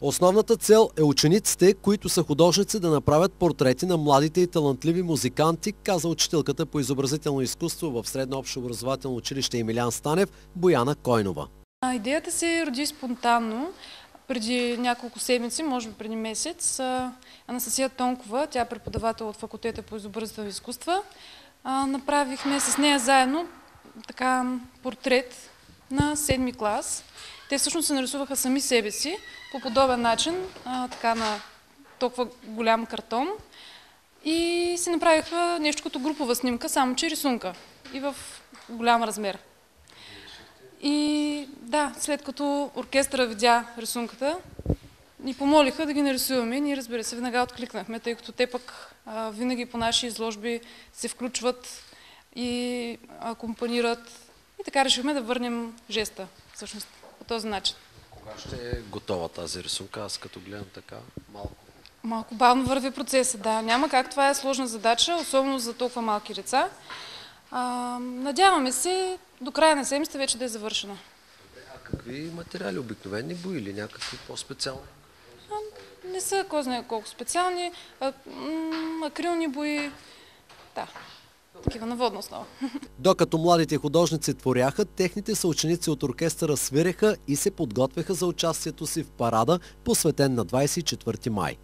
Основната цел е учениците, които са художници, да направят портрети на младите и талантливи музиканти, каза учителката по изобразително изкуство в Средно общообразователно училище Емилян Станев Бояна Койнова. Идеята се роди спонтанно. Преди няколко седмици, може би преди месец, Анастасия Тонкова, тя е преподавател от факултета по изобразителни изкуства, направихме с нея заедно портрет на 7-ми клас. Те всъщност се нарисуваха сами себе си по подобен начин, на толкова голям картон, и си направиха нещо като групова снимка, само че рисунка и в голям размер. И да, след като оркестъра видя рисунката, ни помолиха да ги нарисуваме. Ние, разбира се, веднага откликнахме, тъй като те пък винаги по наши изложби се включват и акомпанират. И така решихме да върнем жеста, всъщност, по този начин. Кога ще е готова тази рисунка? Аз като гледам така Малко бавно върви процеса, да. Няма как, това е сложна задача, особено за толкова малки деца. Надяваме се до края на седмицата вече да е завършена. А какви материали? Обикновени бои или някакви по-специални? Не са кой знае колко специални. Акрилни бои, да, такива на водна основа. Докато младите художници творяха, техните съученици от оркестъра свиреха и се подготвяха за участието си в парада, посветен на 24 май.